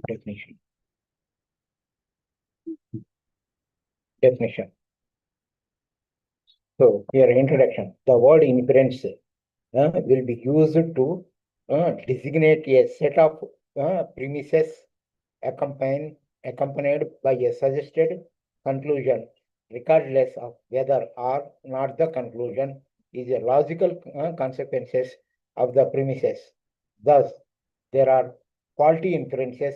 Definition. Definition. So here introduction. The word inference will be used to designate a set of premises accompanied by a suggested conclusion, regardless of whether or not the conclusion is a logical consequences of the premises. Thus, there are faulty inferences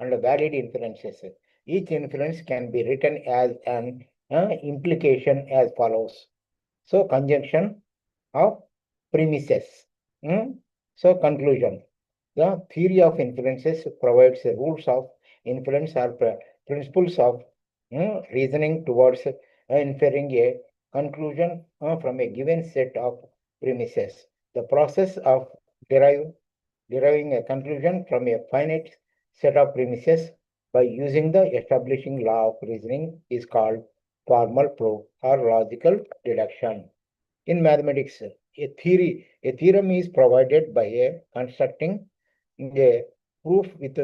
and valid inferences. Each inference can be written as an implication as follows. So, conjunction of premises. So, conclusion. The theory of inferences provides the rules of inference or principles of reasoning towards inferring a conclusion from a given set of premises. The process of deriving a conclusion from a finite set of premises by using the establishing law of reasoning is called formal proof or logical deduction. In mathematics, a theorem is provided by a constructing a proof with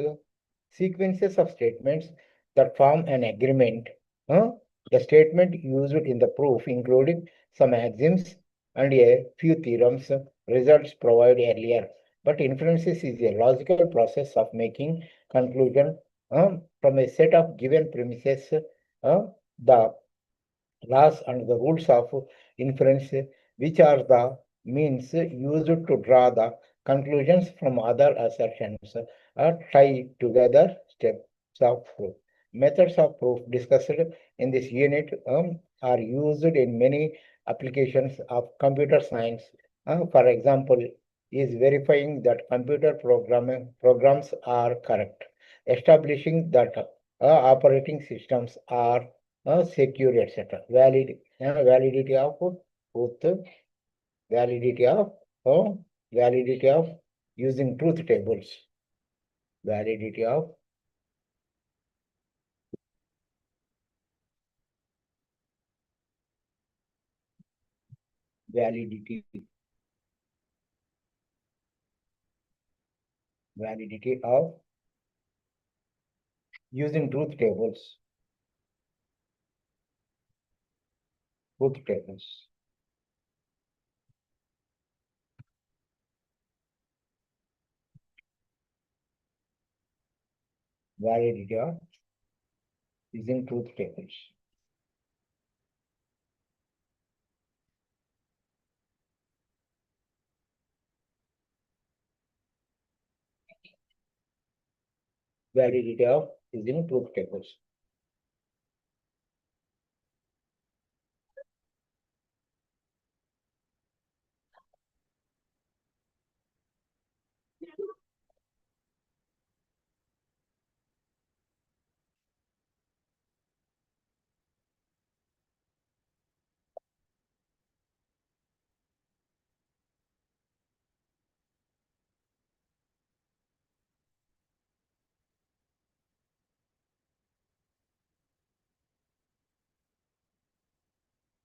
sequences of statements that form an agreement. The statement used in the proof, including some axioms and a few theorems, results provided earlier. But inferences is a logical process of making conclusion from a set of given premises. The laws and the rules of inference, which are the means used to draw the conclusions from other assertions, are tied together steps of proof. Methods of proof discussed in this unit are used in many applications of computer science. For example, is verifying that computer programs are correct, establishing that operating systems are secure, etc. Validity of truth, validity of uh, validity of using truth tables, validity of validity validity of using truth tables, validity of using truth tables, validity of using truth tables.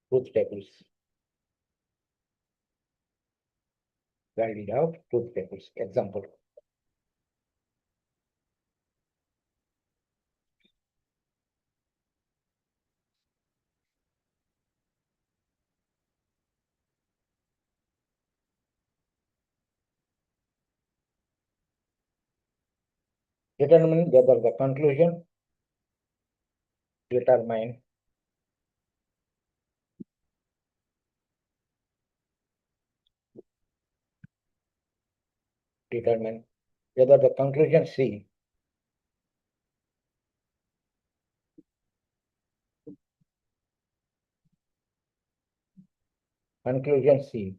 Truth tables, validity of truth tables. Example. Determine whether the conclusion determine determine whether the conclusion C conclusion C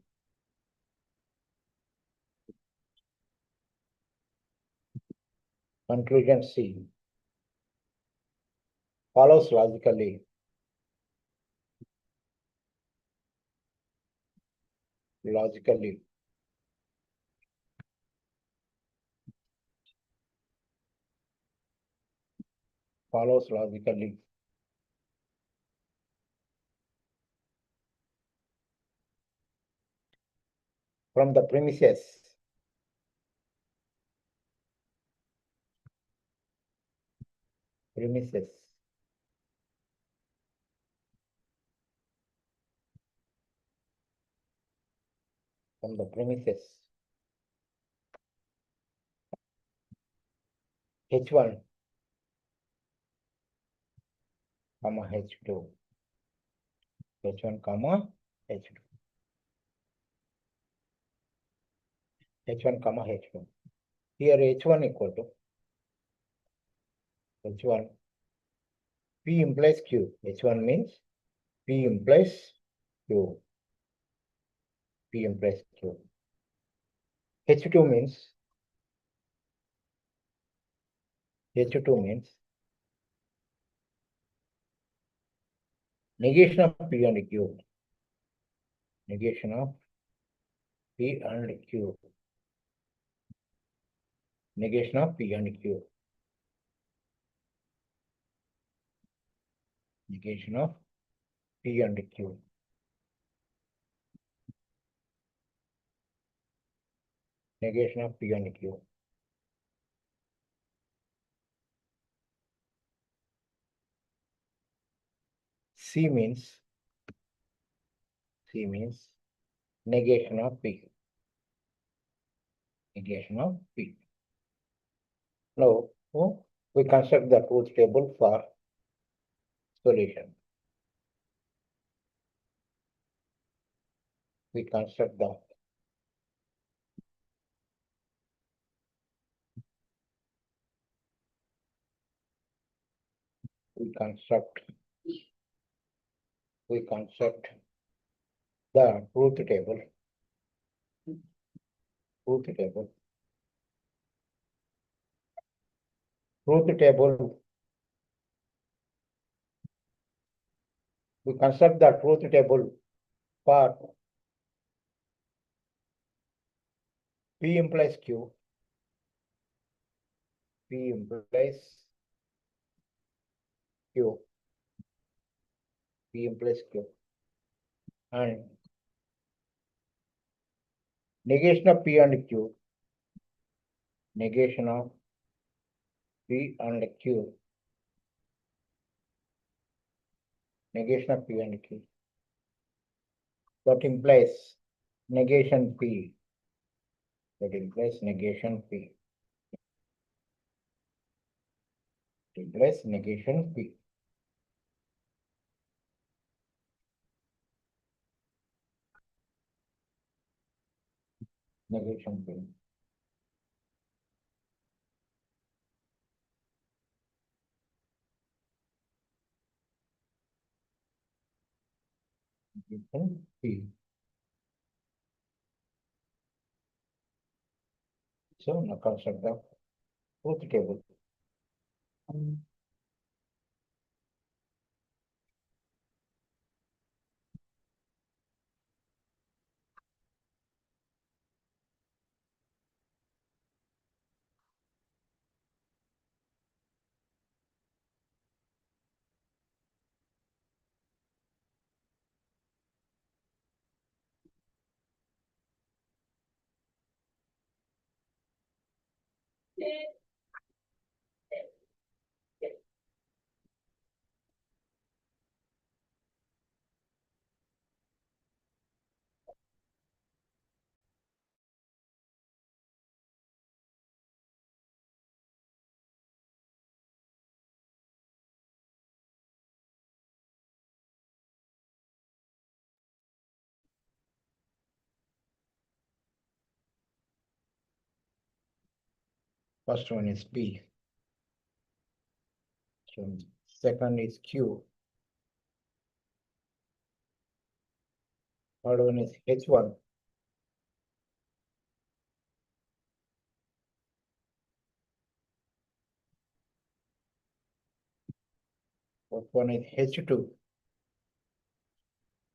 conclusion C follows logically follows logically from the premises premises. From the premises. H1, comma H2. H1, comma H2. H1, comma H2. Here H1 equal to H1. P implies Q. H1 means P implies Q. P implies Q. H2 means negation of P and Q. Negation of P and Q. Negation of P and Q. Negation of P and Q. Negation of P and Q. C means negation of P. Negation of P. Now, we construct the truth table for solution. We construct the we construct the truth table. Truth table. Truth table. We construct the truth table for P implies Q. P implies Q. P implies Q. And negation of P and Q. Negation of P and Q. Negation of P and Q. That implies negation P. That implies negation P. It implies negation P. Negation P. Negation P. So now construct the truth table. First one is P. So second is Q. Third one is H1. Fourth one is H2.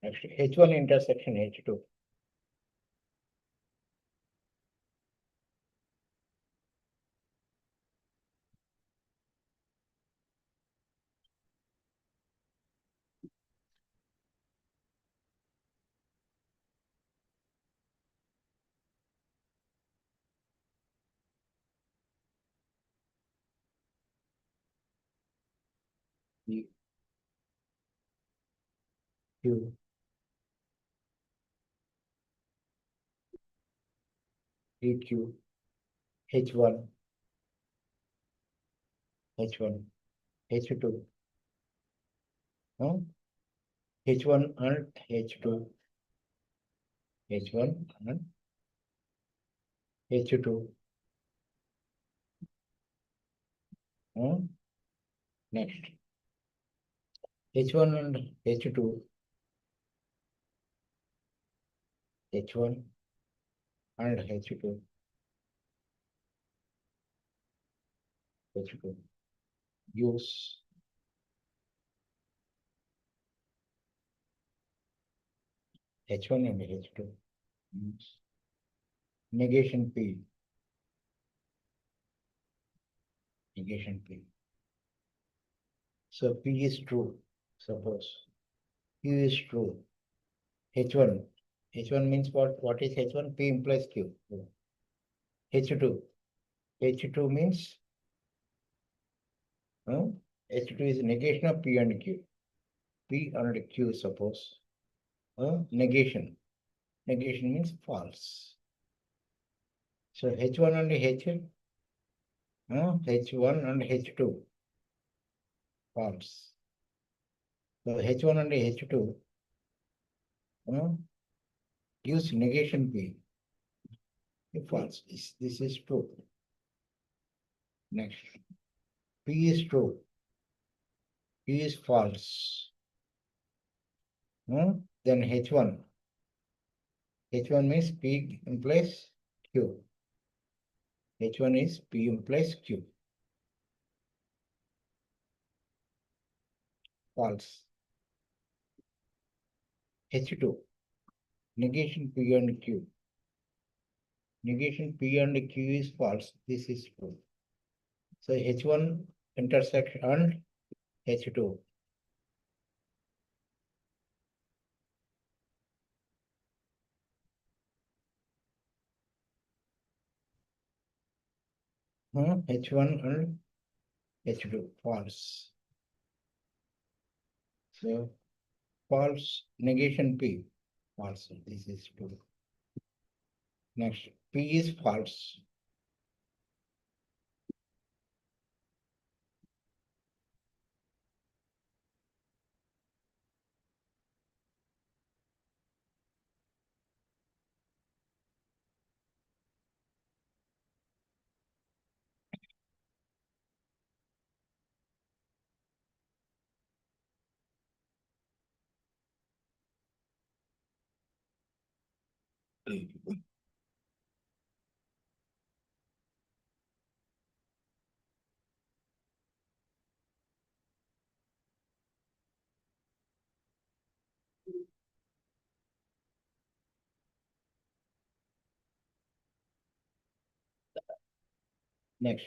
Actually, H1 intersection H2. P, Q, PQ, H1, H1, H2, H1 and H2, H1 and H2. Next, H1 and H2, H1 and H2, H2. Use H1 and H2. Use negation P. Negation P. So P is true. Suppose Q is true. H1. H1 means what? What is H1? P implies Q. H2. H2 means H2 is negation of P and Q. P and Q, suppose. Negation. Negation means false. So H1 and H1 and H2 false. So H1 and H2 use negation P. False. This is true. Next. P is true. P is false. Then H1. H1 means P implies Q. H1 is P implies Q. False. H2. Negation P and Q. Negation P and Q is false. This is true. So H1 intersect and H2. H1 and H2 false. So false negation P. False. This is true. Next, P is false. Next,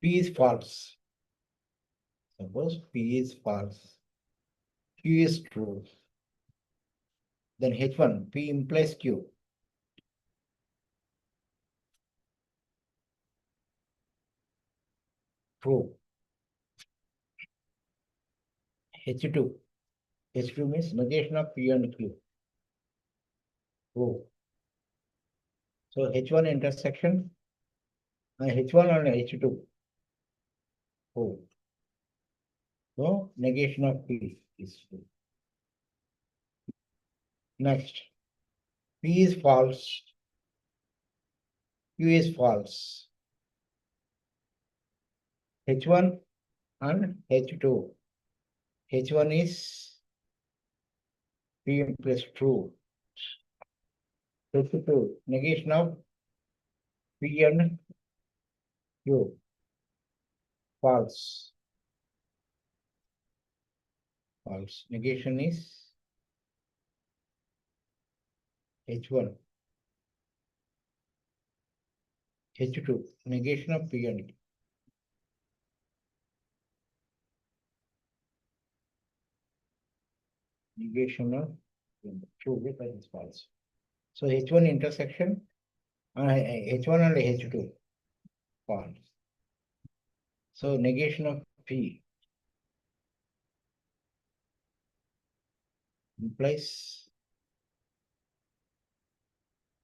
P is false. Suppose P is false. Q is true. Then H1, P implies Q. True. H2. H2 means negation of P and Q. True. So H1 intersection H1 and H2. True. So negation of P is true. Next, P is false. Q is false. H1 and H2. H1 is P implies true. H2, negation of P and Q. False. False. Negation is H1. H2. Negation of P and Q. Negation of true, that is false. So H1 intersection H1 and H2 false. So negation of P. implies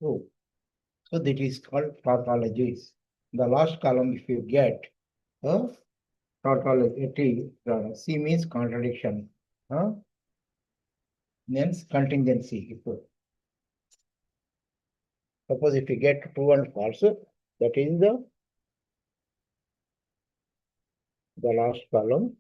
true. So that is called tautologies. The last column, if you get a tautology, C means contradiction. Means contingency. Suppose if you get true and false, that is the last column.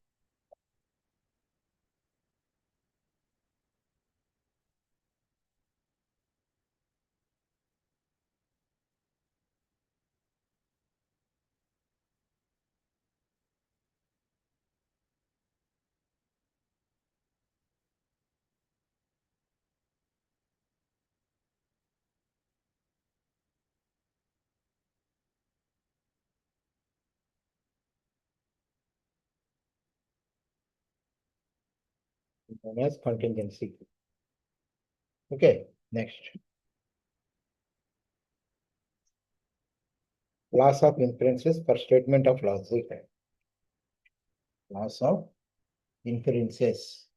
Known as contingency. Okay, next. Loss of inferences for statement of logic. Loss of inferences.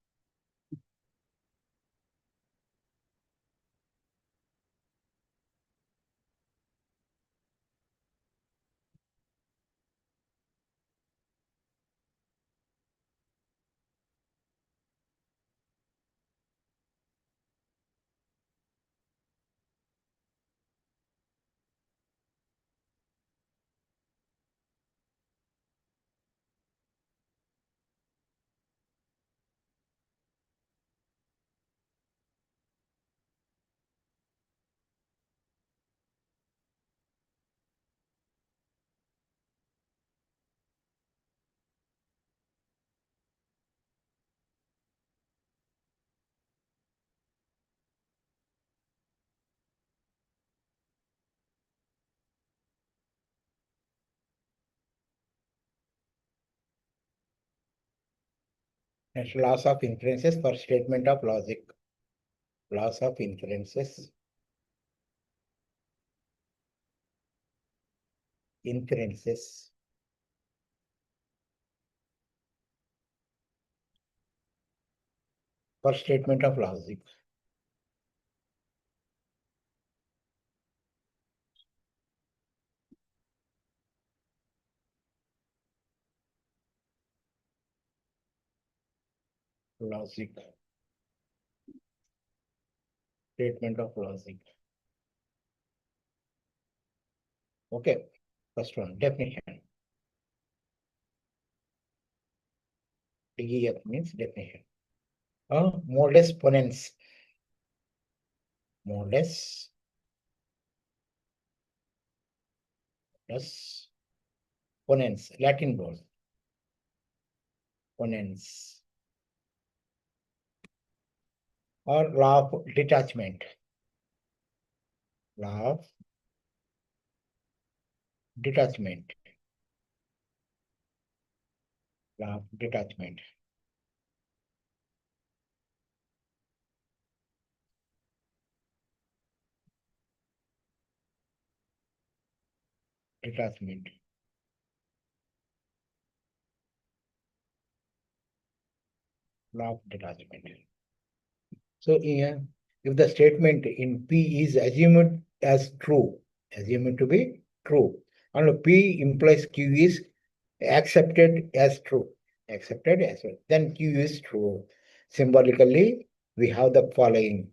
Next, loss of inferences for statement of logic. Loss of inferences. Inferences. For statement of logic. Logic. Statement of logic. Okay, first one, definition. DEF means definition. Modus ponens. Modus plus ponens, Latin word. Ponens. Or law of detachment. Law of detachment. Law of detachment. Detachment. Law of detachment. So here, if the statement in P is assumed as true, assumed to be true, and P implies Q is accepted as true, accepted as well, then Q is true. Symbolically, we have the following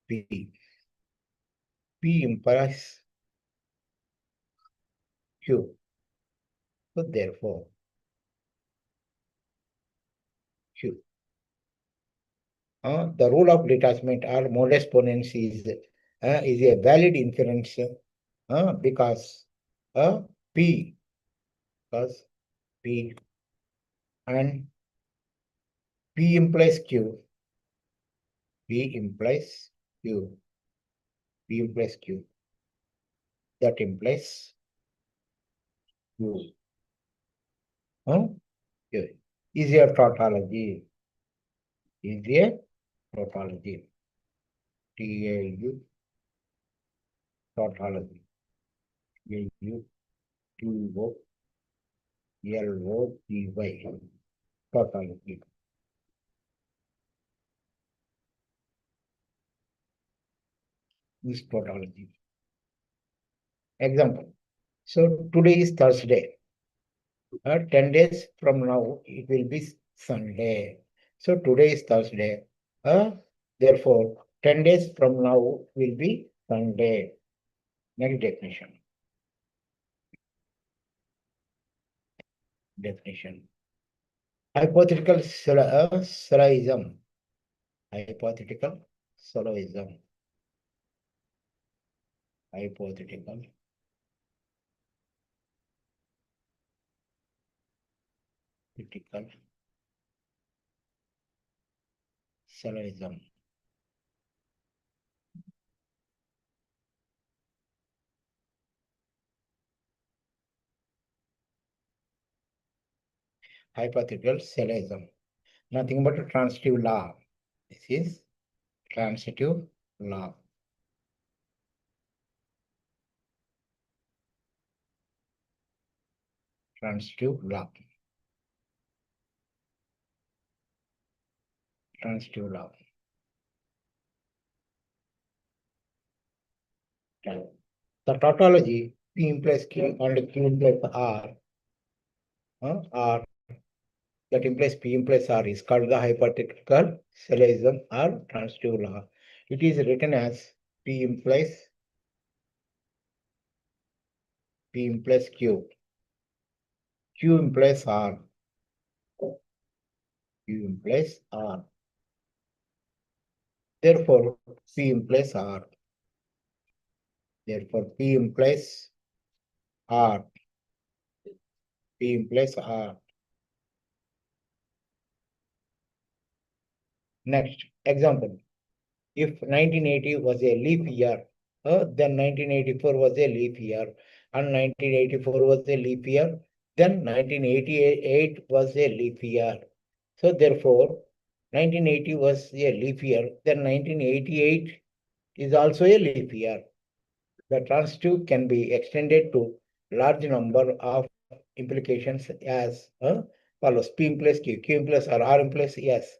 P. P implies Q. So therefore, Q. The rule of detachment or modus ponens is a valid inference because P, because P and P implies Q. P implies Q. P implies Q. That implies Q. Q. Is a tautology. Is a tautology. TAU tautology. TAU TO LOGY tautology. this tautology. Example. So today is Thursday. 10 days from now, it will be Sunday. So today is Thursday. Therefore, 10 days from now will be Sunday. Next definition. Hypothetical syllogism. Hypothetical syllogism. Hypothetical critical syllogism. Hypothetical syllogism. Nothing but a transitive law. This is transitive law. Transitive law. Transitive law. The tautology P implies Q and Q implies R that implies P implies R is called the hypothetical syllogism or transitive law. It is written as P implies Q. Q implies R. Q implies R. Therefore, P implies R. Therefore, P implies R. P implies R. Next example. If 1980 was a leap year, then 1984 was a leap year, and 1984 was a leap year, then 1988 was a leap year. So therefore, 1980 was a leap year, then 1988 is also a leap year. The transitive can be extended to large number of implications as follows: P implies Q, Q implies R implies yes.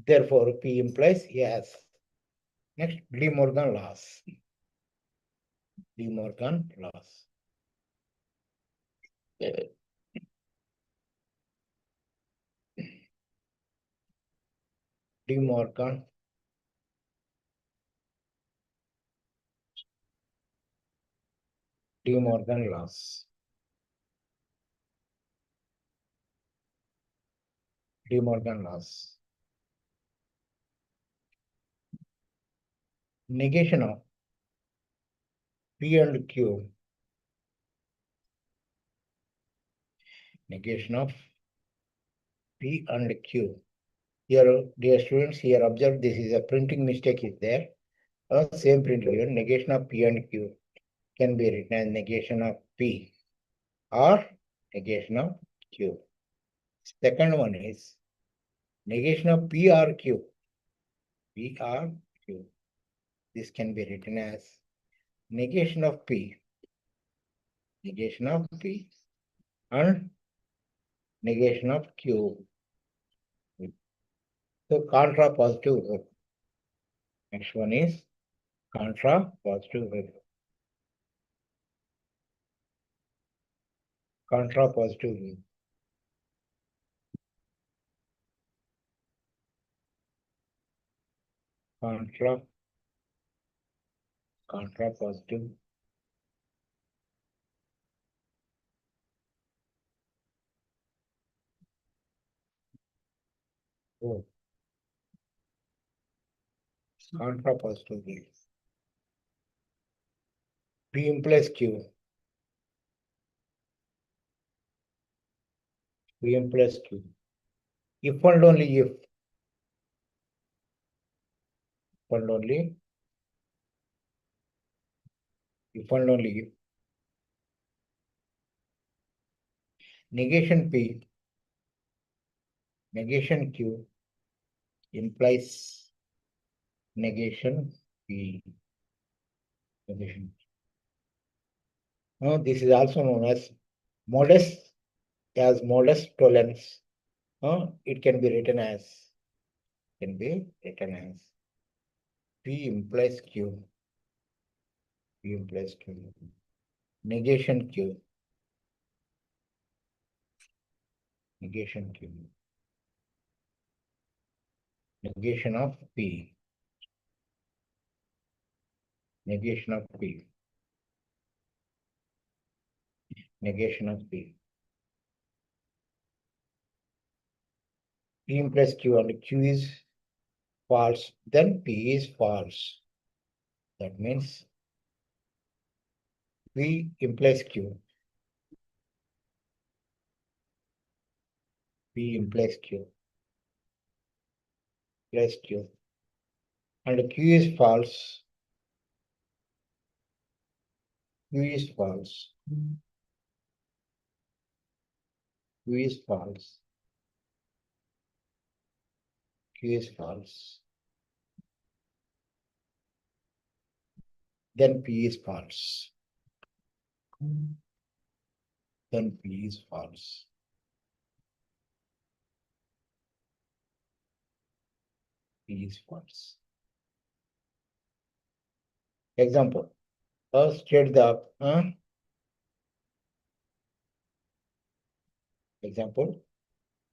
Therefore, P implies yes. Next, De Morgan laws. De Morgan laws. De Morgan laws. De Morgan laws. Negation of P and Q. Negation of P and Q. Here, dear students, here observe this is a printing mistake is there. Same print here. Negation of P and Q can be written as negation of P or negation of Q. Second one is negation of P or Q. P or Q. This can be written as negation of P. Negation of P and negation of Q. So contra positive verb. Next one is contra positive verb. Contra positive verb. Contra positive. Oh, contra positive verb. P implies Q. P implies Q. If and only if. And only if and only if. Negation P. Negation Q implies negation P. Negation. Now, this is also known as modus tollens. It can be written as P implies Q. P implies Q. Negation Q. Negation Q. Negation of P. Negation of P. Negation of P. P implies Q and Q is false, then P is false. That means P implies Q. P implies Q. Implies Q. And Q is false. Q is false. Q is false. Q is false. Then P is false. Then P is false. P is false. Example. State the example.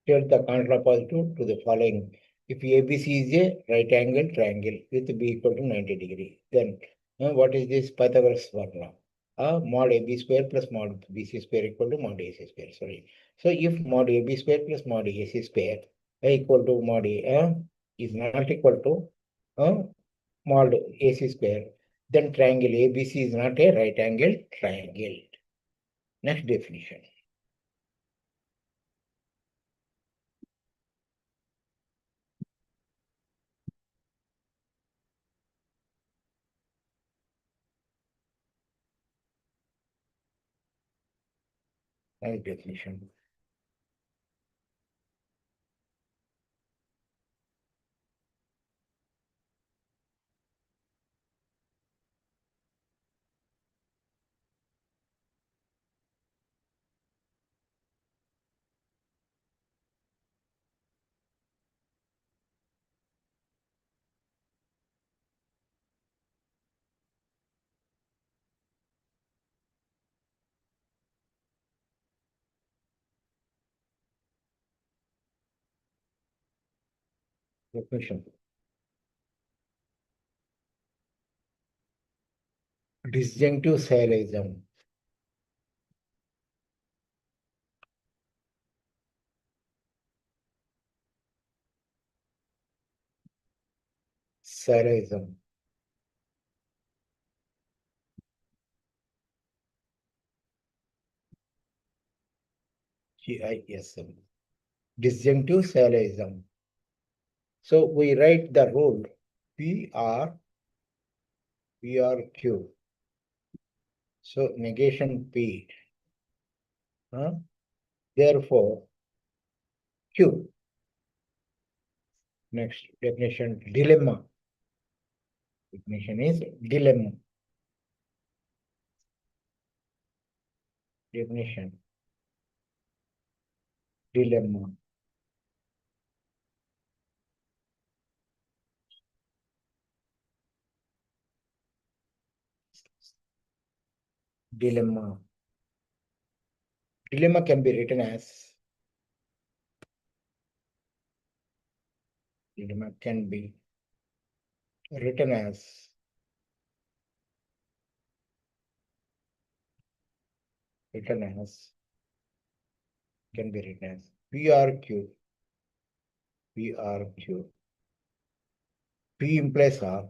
State the contrapositive to the following. If ABC is a right angle triangle with B equal to 90 degree, then what is this Pythagoras formula? Mod AB square plus mod BC square equal to mod AC square. Sorry. So if mod AB square plus mod AC square equal to mod A is not equal to mod AC square, then triangle ABC is not a right angle triangle. Next definition. Next definition. Definition. Disjunctive syllogism. Syllogism. GISM. Disjunctive syllogism. So we write the rule PRQ. So negation P. Therefore, Q. Next definition, dilemma. Definition is dilemma. Definition, dilemma. Dilemma. Dilemma can be written as dilemma can be written as can be written as PRQ. PRQ. P implies R.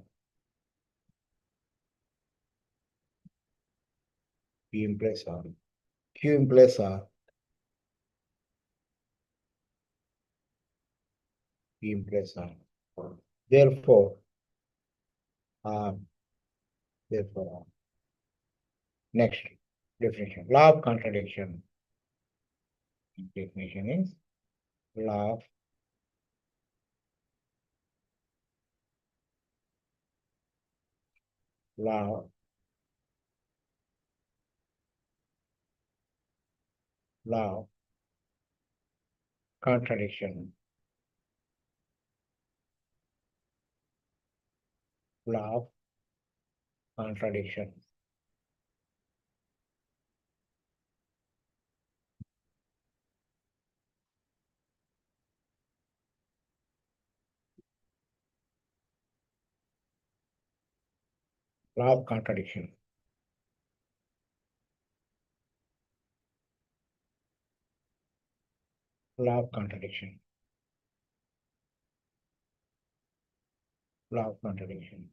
P implies R. Q implies R. P implies R. Therefore, R. Therefore, R. Next definition. Law of contradiction. Definition is law of law law contradiction. Law of contradiction. Law of contradiction. Law of contradiction. Law of contradiction.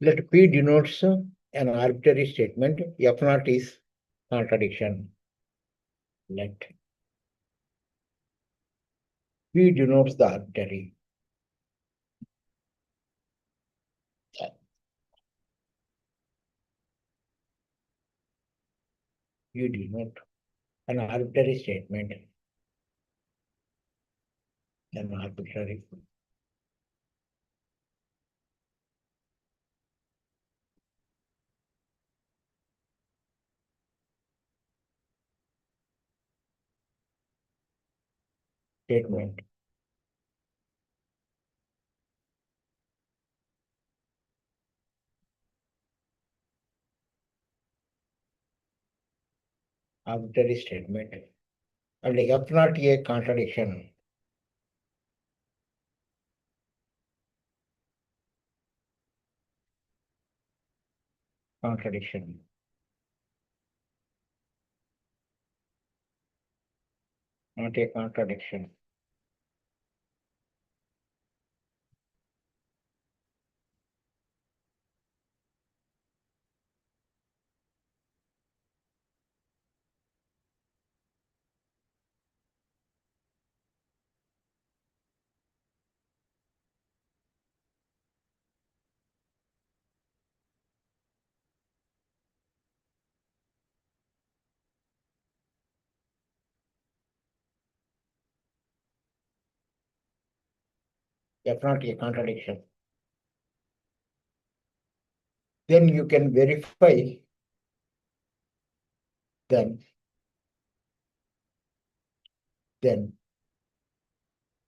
Let P denotes an arbitrary statement. F naught is contradiction. Let P denotes the arbitrary. P denote an arbitrary statement. An arbitrary statement. Arbitrary statement. And F naught a contradiction. Contradiction. Not a contradiction. F naught a contradiction. Then you can verify. Then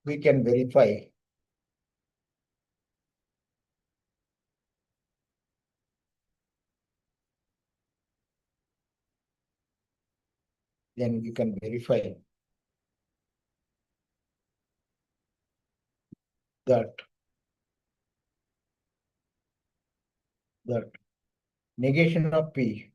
we can verify then you can verify that that negation of P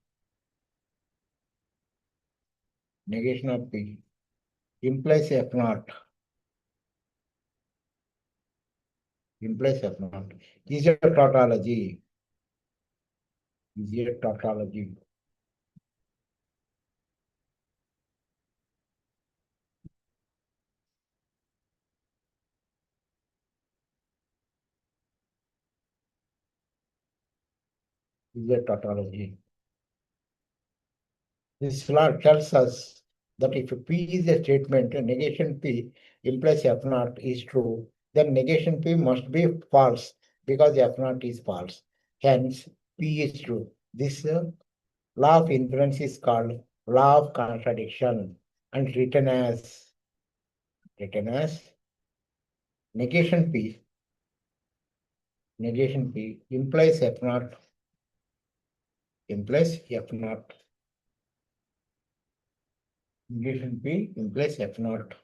implies F naught is a tautology. Is a tautology. Is a tautology. This law tells us that if P is a statement, negation P implies F naught is true, then negation P must be false because F naught is false. Hence, P is true. This law of inference is called law of contradiction and written as negation P implies F naught negation P implies F naught.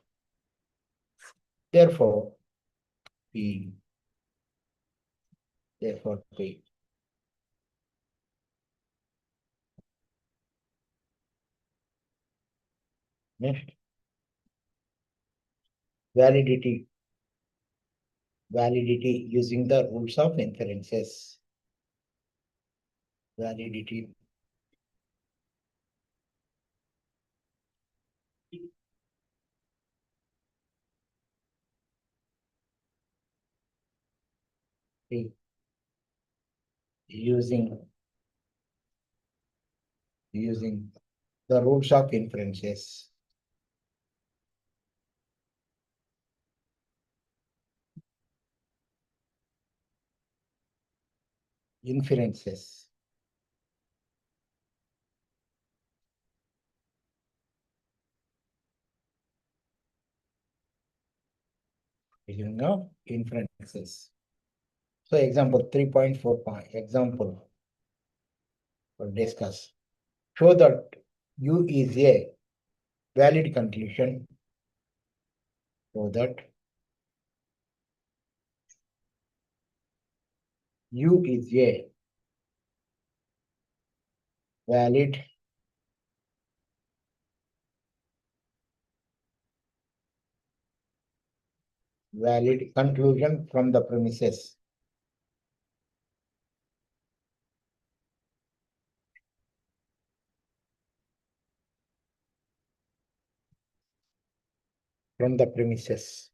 Therefore, P therefore P. Next, validity using the rules of inferences. Validity using the rules of inferences. Inferences. Using of inferences. So example 3.4 point example for discuss. Show that U is a valid conclusion. Show that U is a valid conclusion from the premises. From the premises.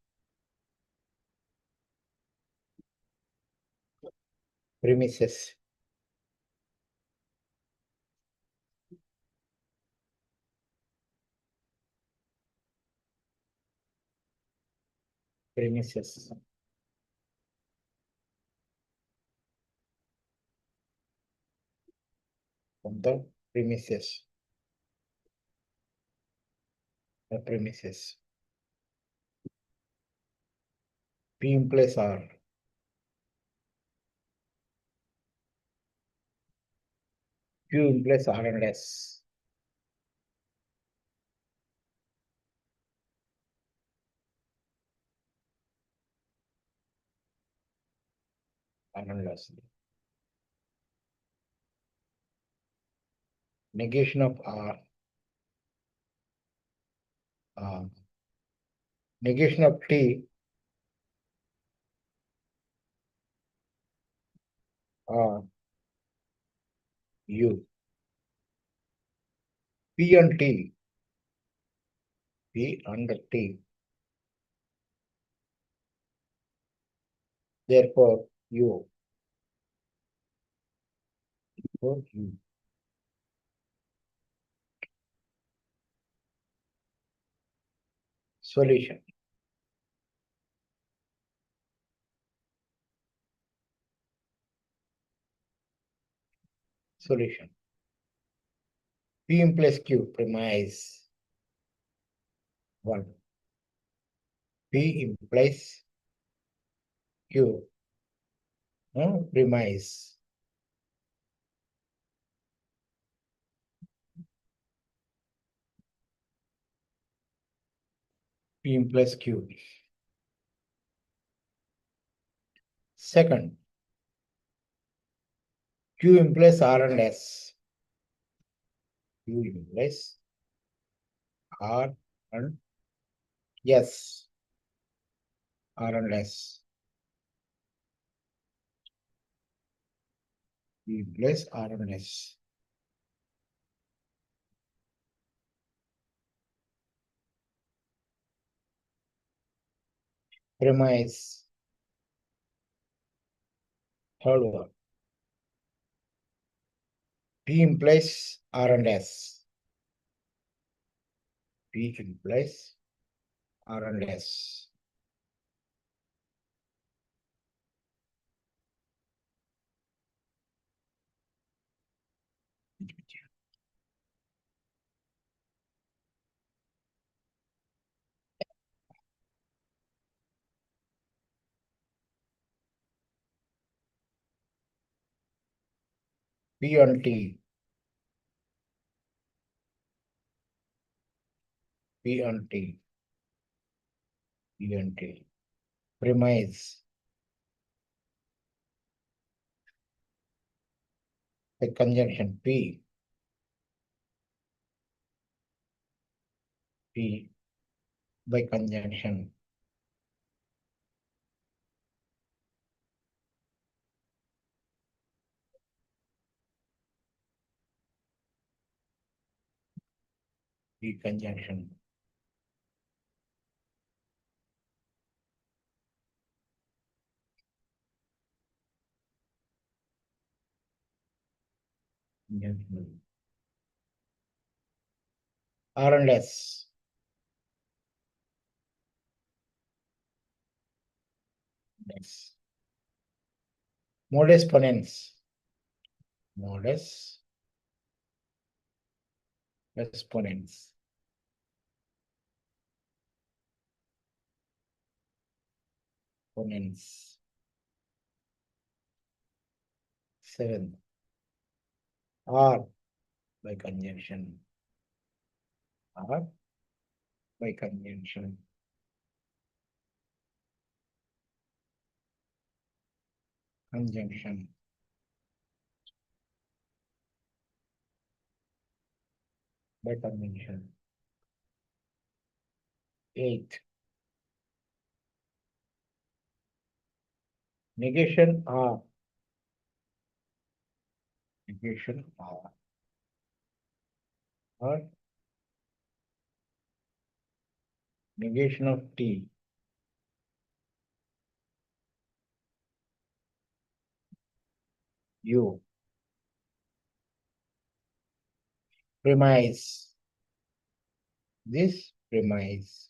Premises. Premises. From the premises. The premises. P implies R. Q implies R and S. R and S. Negation of R. Negation of T. R. U. P and T. P and T. Therefore, U. Therefore, U. Solution. Solution. P implies Q. Premise. 1. P implies Q. Premise. P implies Q. Second, Q implies R and S. Q implies R and S. R and S. Q implies R and S. Premise. Third one. P implies R and S. P implies R and S. P and T. P and T. P and T. Premise. The conjunction P. P by conjunction. P conjunction. R and S. Yes. Modus ponens. Modus ponens. Ponens. 7. R by conjunction. R by conjunction. Conjunction. By conjunction. 8. Negation R. Negation R. Or negation of T. U. Premise. This premise.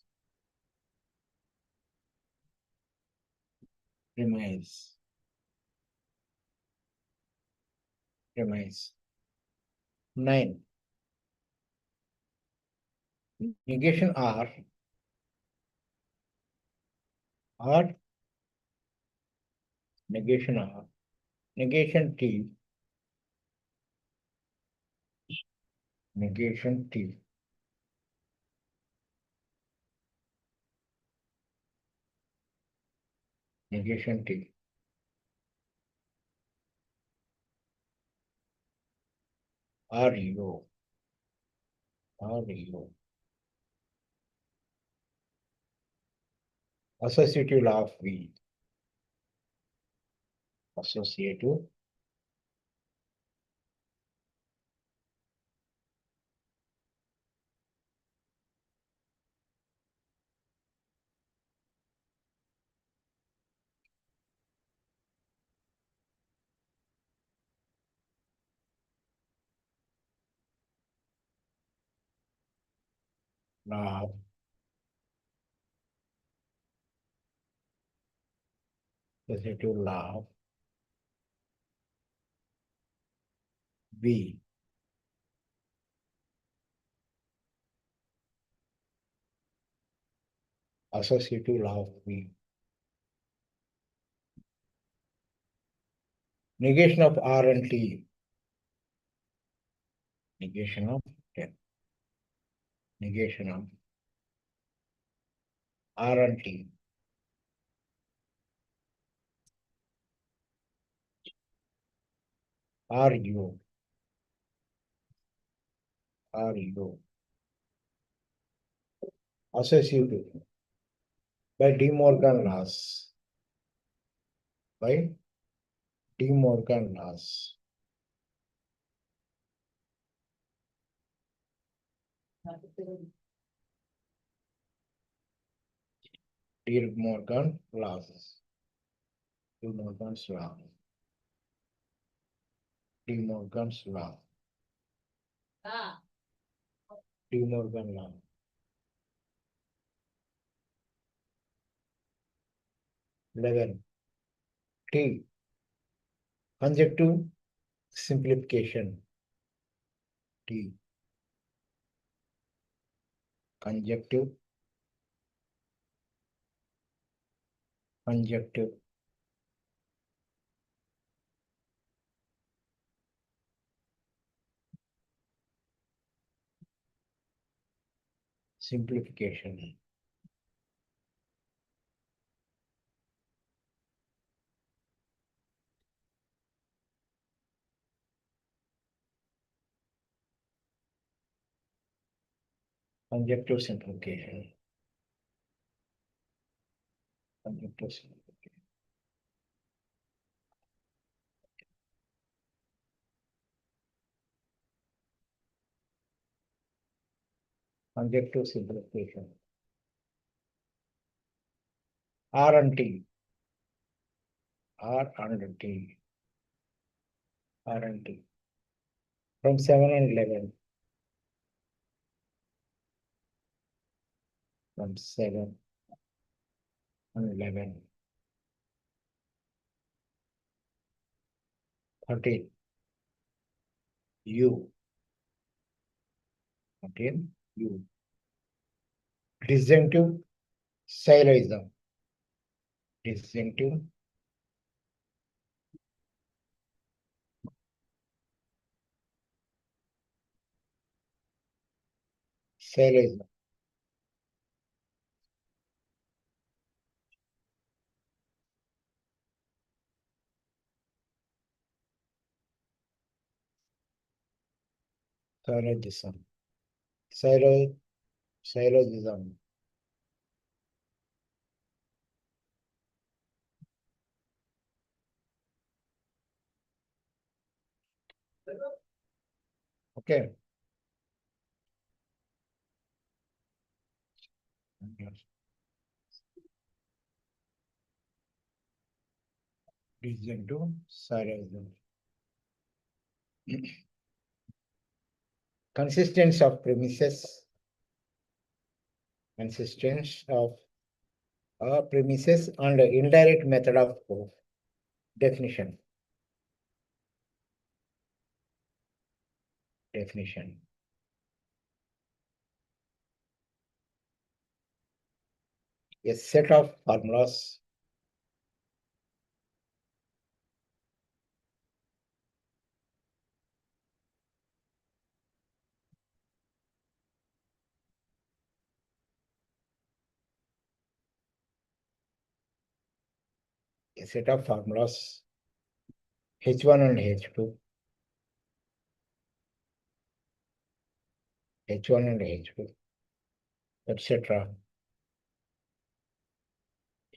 Premise. Premise. 9. Negation R. Or negation R. Negation T. Negation T. Negation T. RU. RU. Associative law of V. Associative law of associative law of V. Associative law of V. Negation of R and T. Negation of T. Negation of R and T. RU. RU. Associative by De Morgan laws. By De Morgan laws. De Morgan laws. De Morgan's law. De Morgan's law. De Morgan law. 11. T. Conjective simplification. T. Conjective. Conjective. Simplification. Conjective simplification. Conjective simplification. Conjective simplification. R and T. R and T. R and T. From 7 and 11. From 7 and 11. 13. U. 13. U. Disjunctive syllogism. Disjunctive Syllogism. Syllogism. Syllogism. Okay. Reason to syllogism. Consistence of premises. Consistence of premises and indirect method of proof. Definition. Definition. A set of formulas H1 and H2, H1 and H2, etc.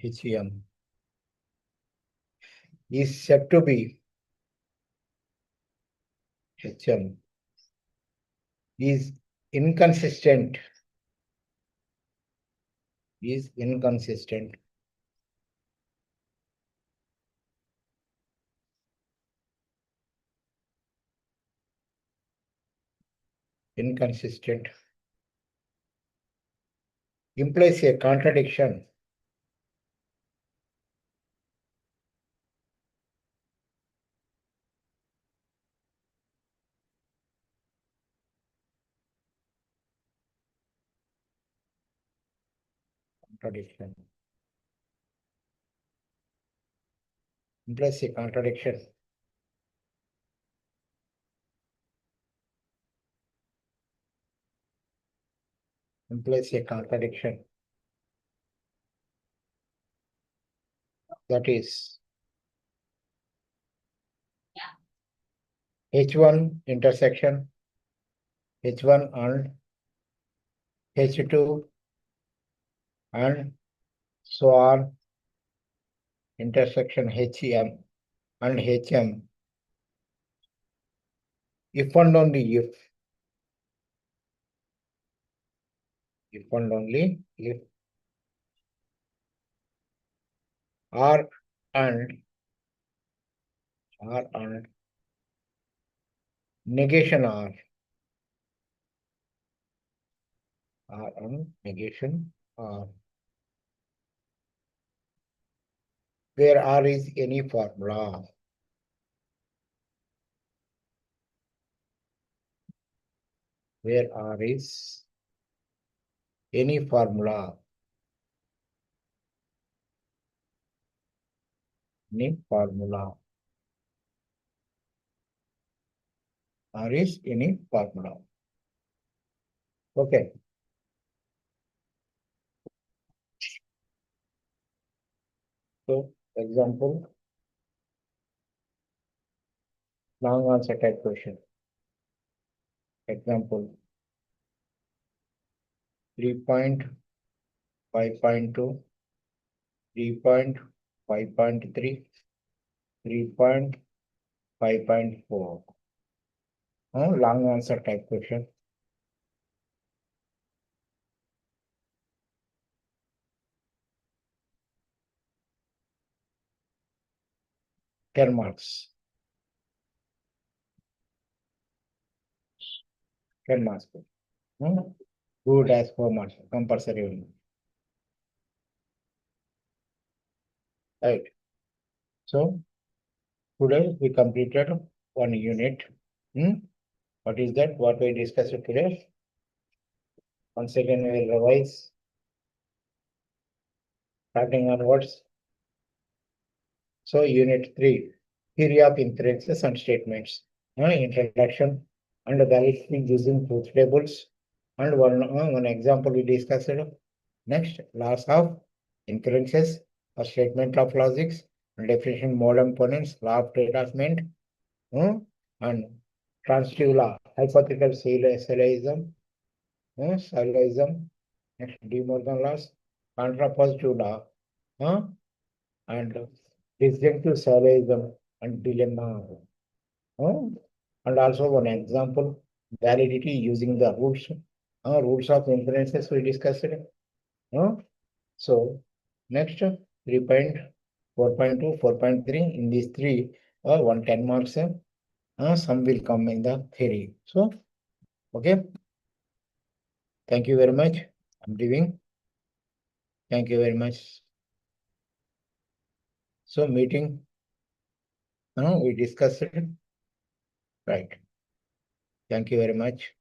HEM is said to be HM is inconsistent, inconsistent implies a contradiction. Contradiction. Implies a contradiction. Implies a contradiction. That is H1 intersection H1 and H2 and so on intersection HEM and HM if and only if and only if R and negation R and negation R, where R is any formula. Where R is any formula. Any formula. R is any formula. Okay. So, example, long answer type question. Example, 3.5.2, 3.5.3, 3.5.4. Long answer type question. 10 marks. 10 marks. Good as 4 marks. Compulsory. Right. So today we completed one unit. What is that? What we discussed today? Once again, we will revise. Starting onwards. So unit 3, theory of inferences and statements. Introduction and validity using truth tables. And one example we discussed. Next, laws of inferences, a statement of logics, definition model components, law of detachment, and transitive law, hypothetical serialism, next De Morgan laws, contrapositive law, and disjunctive serialism and dilemma. And also one example, validity using the rules of inferences we discussed. So next 3.4.2, 4.3, in these three, 110 marks, some will come in the theory. So, okay, thank you very much. I'm leaving. Thank you very much. So meeting, we discussed it. Right. Thank you very much.